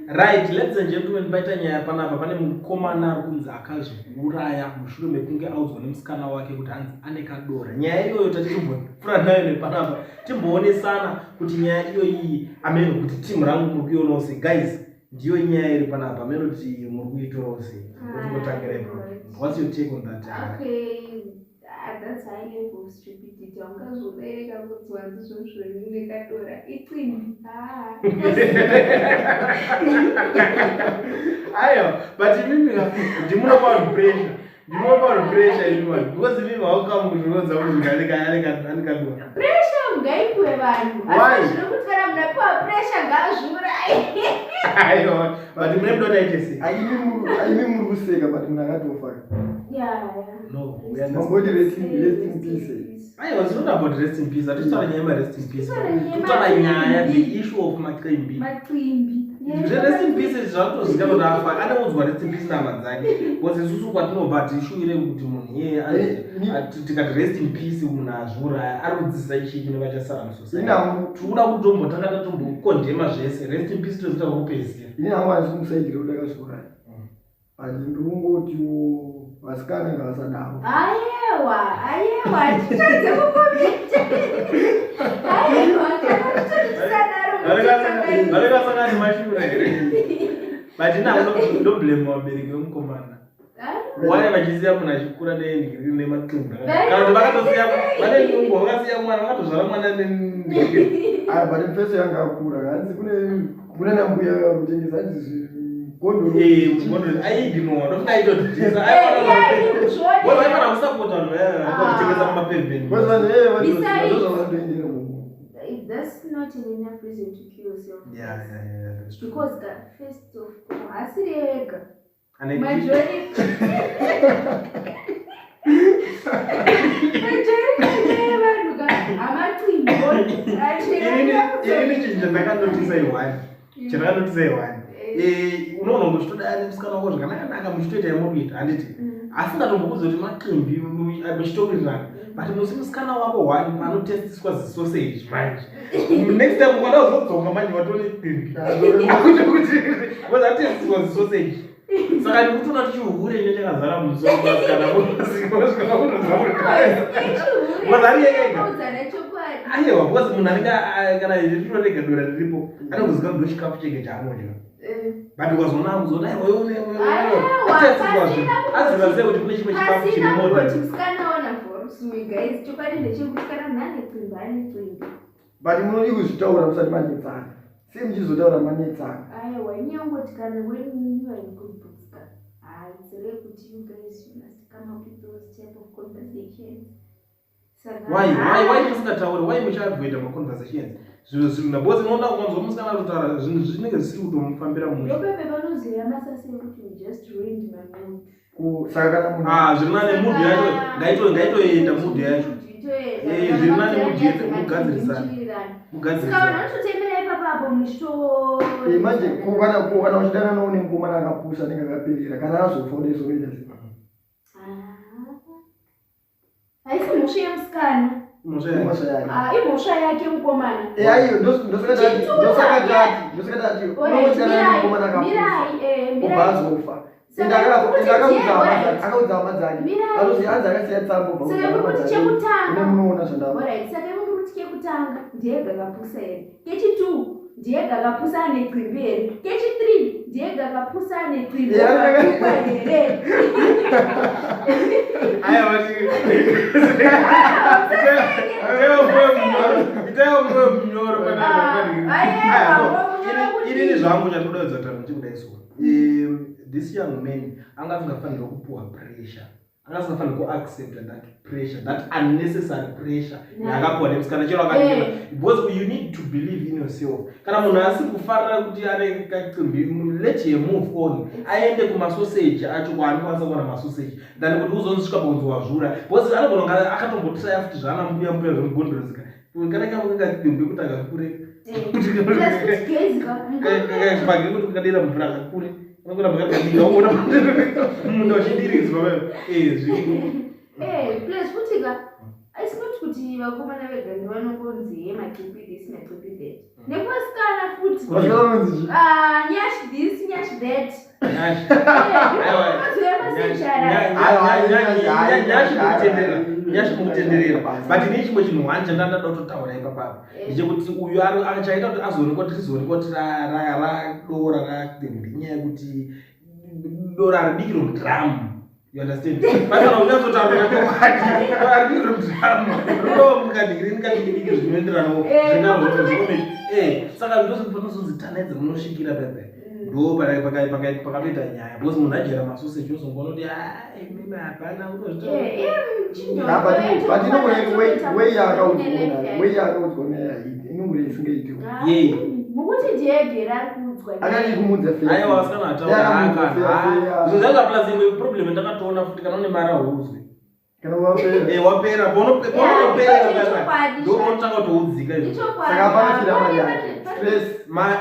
Right, ladies and gentlemen, paita nyaya panapa pane mukomana ari kunzi akazviuraya mushure mekunge audzwa nemusikana wake kuti hanzi ane kadora. Nyaya iyoyo tatichimbopfuura nayo nepanapa timboonesana kuti nyaya iyoyi ameno kuti timu rangu muri kuionawo sei. Guys, ndiyo nyaya iri panapa ameno kuti muri kuitorawo sei. Totangira ipo. What's your take on that? Okay, that's high level of stupidity. Ungazobereka kuti wazizvo nekadora iqini. Ayo, but mimi ndimunopa pressure. Ndimunopa pressure inwani. Because mimi haukamu kuzoza kuti anikadora. Pressure ngaipiwe vanhu. Why? Zvino kuti kana munapiwa pressure ngazviurayi. Ayo, but mimi ndo taite sei. Aini muri kuseka but munakatofa. Yeah. No, we Mambodi understand. rest in peace. Ayo, it's not about rest in peace. Atitaura nyaya ma rest in peace. Titaura nyaya Tutaura nyaya the issue of Maqimbi. Maqimbi. Rest in peace zvatoziva kuti afa anaudzwa rest in peace nehama dzake. Because isusu kwatinobva tishuwire kuti munhu iye tikati rest in peace munhu azviuraya ari kudzidzisa chii kune vachasara musociety. Tinoda kutombotanga tatombokondema zvese rest in peace tozita kupedzisira. Ini hangu hazvimusaidire kuti akazviuraya. But ndinongotiwo vasikana ngavasadaro. Aiwa, titadze kukomenta. Aiwa, tinotisadaro. Varekasangana nemashure here. But ina blame vabereki vemukomana. Why vachiziva munhu achikura nemaqimbi. Kana kuti vakatosiya vane nungo vakasiya mwana vakatozvara mwana nendigiri. But mfeso yanga akura hanzi kune nambuya kutengesa hanzi Gondo aignore ndokuti aitodhisa vaifana kusapota vanhu vakutengesa mumapevheni. That's not enough reason to kill yourself. Yeah. Because first of all, asirega. Majority unoona muchitoda nemusikana wako zvakanaka muchitoita yamukuita handiti asi ndatombokuudza kuti Maqimbi muchitowirirana but musi musikana wako one anotestiswa zisoseji manje next time ukada kuzodzoka manje watone qimbi kuti atestiswa zisoseji saka ndikutona tichihure ine chakazara mumusoro kwasikana aiwa because munhu anenge kana ritorega dora riripo anogozika ndo chikafu chege chaanodya. But because now zona aziva sei kuti kune chimwe chikafu chiri moto. But munodi kuzvitaura musati manetsana. Sei muchizotaura manetsana. Aiwa, nyangoti kana when you are in good books. It's rare that you guys must come up with those type of conversations. Why musingataure? Why muchavhuita maconversations? Zviro zvina bozi unoda kuwanzwa musikana kutaura zvinhu zvinenge zvisiri kutomufambira munhu. Ndopepe vanoziva masasi ekuti we just ruined my mood. Saka kana munhu zviri nane mood yacho ngaitoenda mood yacho. Zviri nane mood yacho mugadzirisana. Kana unototembera ipapo muchito manje kana uchidana noone mukomana akapusha anenge akaperera kana azofonda izoita sei. Haisi mhosva yemusikana. Imhosva yake mukomana. Aiyo ndosakati unochidana mukomana akapusha ubva azofa. Akaudza hama dzake anozi anzi akasiya tsambo unomunoona zvandava. Saka imukuti chekutanga ndiyega akapusa here, kechi2 ndiyega akapusa ane qimbi here, kechi3 ndiyega akapusa ane qimbi here. Ini zvangu chatoda kudzatara muchikudaiso. This young man angafanira kupuwa pressure. Angafanira kuaccept that pressure, that unnecessary pressure. Yakapuwa nemusikana chero akadira. Because you need to believe in yourself. Kana munhu asiri kufarira kuti ane kaqimbi, let him move on. Aende kumasoseji acho kwaanokwanisa kuwana masoseji. Than kuti uzosvika pakunzi wazvura. Because anogona kunge akatombotaya futi zvana mbuya zvemugondorozika. Kana kaqimbi kuti akakure. Pagiri kuti kukadira mvura akakure. Unogona bakadira uona munhu achidiridzwa plus futika it's not kuti vakomana vega ndivanongonzi yemaqimbi this maqimbi that. Nekuvasikana futi. Nyashi this that. nyashikutenderera but ini chimwe chinhu wani chandanda totaura ipapapa ndechekuti uyu achaita kuti azoonekwa kuti rizoonekwa kuti radora nenyaya yekuti dora ridiki romudhiramu. You understand? But I don't know what saka ndozozvitanedza munosvikira pepe ndo pakatoita nyaya because munhu ajera masoseji ozongoona kuti mimi hapana mukuti ndiyegera kudzwa aiwa asana ataura zvanga plus imwe problem ndakatoona futi kana une mara huzwe kana wapera wapera bonopera ndopotanga kutoudzika saka panachira mari stress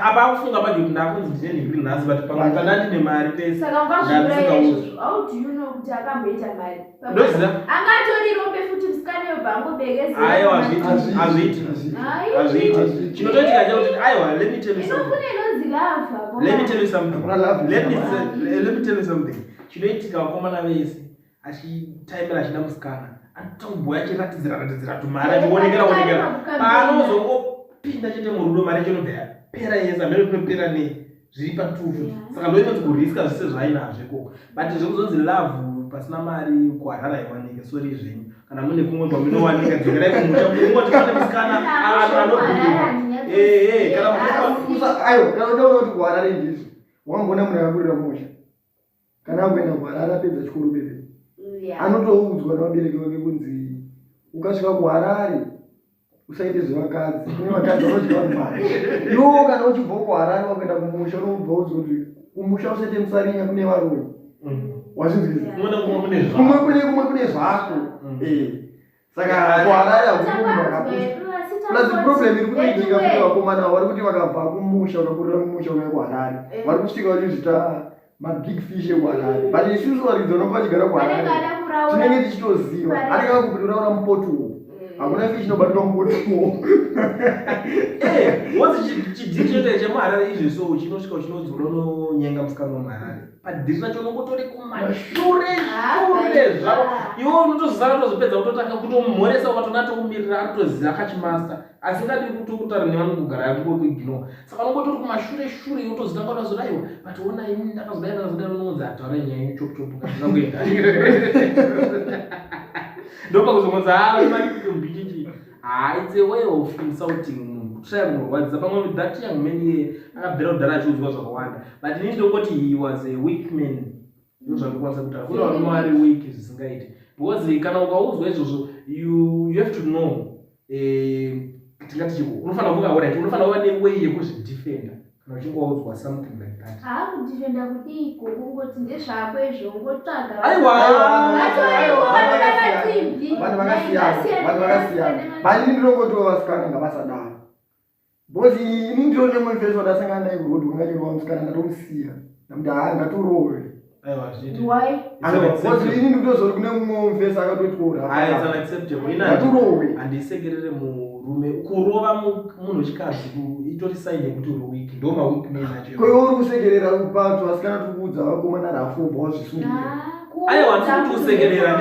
apa kufunga panje kuti ndakunzi ndine nhingiri nhasi but pamwe kana ndine mari pese saka ungazvibura izvozvo how do you know kuti akamboita mari ndoziva angatori rope futi musikane webhangobekezera aiwa hazviti chinotoitika chekuti aiwa let me tell you something let me tell you something chinoitika vakomana vese achitaimira achida musikana anotomboya achiratidzira tumari achionekera paanozongopinda chete murudo mari chinobva yapera yese amene kunopera zviri patufu saka ndoinonzi kuriska zvise zvainazvo ikoko but zvekuzonzi love pasina mari kuharara iwanike sori zvenyu kana mune kumwe kwamunowanika dzokerai kumusha mungoti pane musikana anobhiliva kana unoona kuti kuharare ndizvo wambona munhu akakurira musha kana akuenda kuharara apedza chikoro pepe anotoudzwa nevabereki vake kunzi ukasvika kuharare usaite zvevakadzi kune vakadzi vanodya mari iwo kana uchibva kuharare wakuenda kumusha unobva udzwa kuti kumusha usaite musarinya kune varume wazvinzwisa kumwe kune zvako saka kuharare hakumunhu plus problem iri kutoitika kuti vakomana vari kuti vakabva kumusha vakakurira kumusha ukaya kuharare vari kusvika vachizvita mabig fish ekuharare but isusu varidzi vanobva vachigara kuharare tinenge tichitoziva anenge akupinduraura mupotuwo hakuna fish inobatwa mupotuwo wonzi chidhiri chote chemuharare izvi so chinosvika uchinodzura unonyenga musikana wemuharare padhiri racho unongotori kumashure zvavo iwo unotozizana utozopedza kutotanga kutomhoresa ukatonatoumirira atoziva akachimasta asingadi kutokutaura nevanogara akuignore saka unongotori kumashure shure utozitanga utazodaiwa but ona ini ndakazodai unonzi ataura nyaya yechopuchopu kazvinangoenda ndopakuzongonzi imakimbichinji it's a way of insulting kutrai kumurwadzisa pamwe that young man iye akabvera kudhara achiudzwa zvakawanda but ini ndokoti he was a weak man ndozvandokwanisa kutaura kune varume vari weak zvisingaiti because kana ukaudzwa izvozvo you have to know tingati chiko unofanira kuva right unofanira kuva neway yekuzvidefenda kana uchinge waudzwa something like that kudefenda kudiko kungoti ndezvako izvo ungotsvaga vanhu vakasiyana bali ndinongotova vasikana ngavasadaro because ini ndione mufeso ndasangana naye kuti ungachirwa musikana ndatomusiya namuti ngatorove ini ndikutozori kune mumwe mufeso akatotoraatorove handisekerere murume kurova munhu wechikadzi itori saini yekuti uri wiki ndo mawiki men acho koiwo uri kusekerera upato vasikana tikuudza vakomana rafobva wazvisungira aiwa tiri kusekerera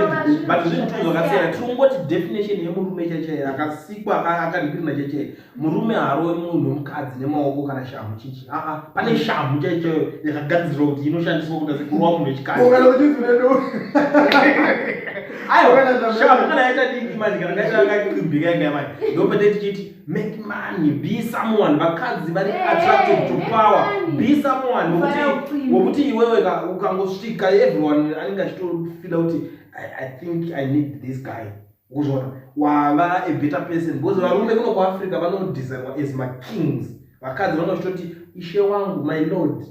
but zvinhu zvakasiyana tirongoti definition yemurume chaichaiye akasikwa akaripirina chaichaiye murume harowe munhu wemukadzi nemaoko kana shamhu chichi pane shamhu chaichaiyo yakagadzirwa kuti inoshandiswa kuda sekurova munhu wechikadzi shamhu kana yaita diki mani kana kaitakakimbika yanga yamai ndopete tichiti make money, be someone. Vakadzi vari attracted to power. Be someone wokuti iwewe ukangosvika everyone anenge achitofila kuti I think I need this guy. Kuzvona wava a better person because varume kuno kuAfrica vanodesignwa as ma kings. Vakadzi vanototi ishe wangu, my lord.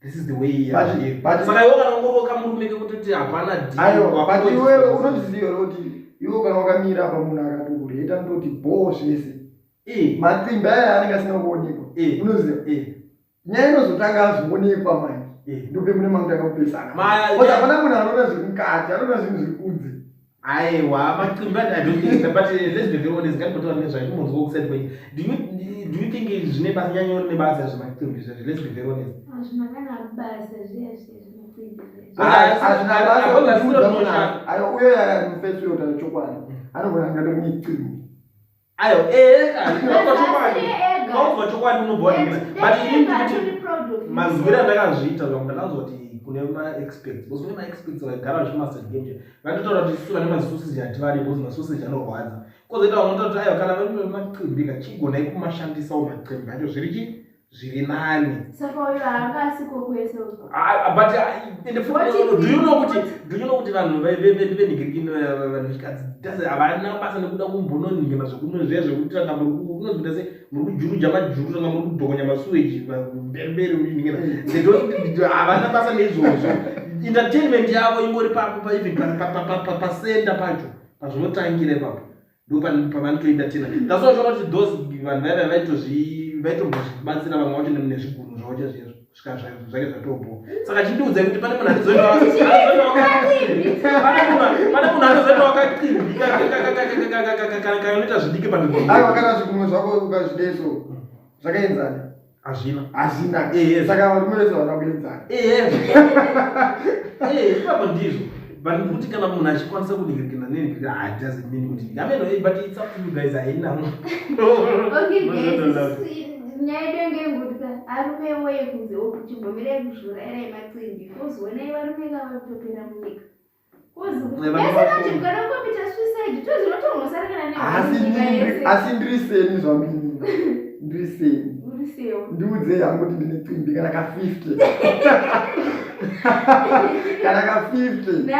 This is the way he is. Saka iwe kana ungoroka murume kutoti hapana deal. Ayo, but iwewe unoziva kuti iwe kana wakamira pa munhu akatokuri eta ndoti boss zvese. Matsimba aya anenge asina kuonekwa. Unoziva? Nyaya inozotanga azionekwa manje. Ndope mune mangu takapesana. Kuti hapana munhu anoona zviri mukati, anoona zvinhu zviri kunze. aiwa macimbi I don't think but let's be very honest ngatipotaura nezvaitimunzwa kuside kwenyu do you think zvine basa nyanyori nebasa zvemacimbi zvazvo let's be very honest hazvina kana basa zviya zvemacimbi uyo yakamufesi uyo utano chokwadi anogona angatori necimbi ayo kauzwa chokwadi unobvawaningina but mazwira ndakazviita zvangu ndakanzwa kuti kune maexperts because kune maexperts vagara vachimaster game vanotaura kuti isu vane masoseji hativari because masoseji anorwadza kozoita vanotaura kuti ayo kana vane macimbi kachigonai kumashandisawo macimbi acho zviri nani saka uyo haangasiko kwese but do you know kuti vanhu venhingirikini vanhukadzi havana basa nekuda kumbononhingina zvekunwe zviya zvekuti tanga unozvita se muri kujuruja majuru tanga muri kudhokonya masuweji mberimberi uinhingina havana basa neizvozvo entertainment yavo ingori pasenda pacho pazvinotangira ipapo ndo pavanotoentertaina ndasovaona kuti those vanhu vaiva vaitombobatsira vamwe vacho nezvigunhu zvavo chazvizvo kusvika zvake zvatopo saka chindiudza kuti pane munhu anozoita wakacimbi kana unoita zvidiki aiwa kana zvigunhu zvako ukazvideso zvakaenzana hazvina saka varume vese vana kuenzana ipapo ndizvo kuti kana munhu achikwanisa kuningirikina nenhingirikina doesn't mean kuti but it's up to you guys haina nyaya yedu ngengutya arume woye kunze uchigomera kuzvura era yemacimbi kuzonai varume ngavatopera munyika kuziyese kana ukapita suicide tozinotonosarakana asi ndiriseni zvamini ndiriseni ndiudze hangu kuti ndine cimbi kana ka50 kana ka50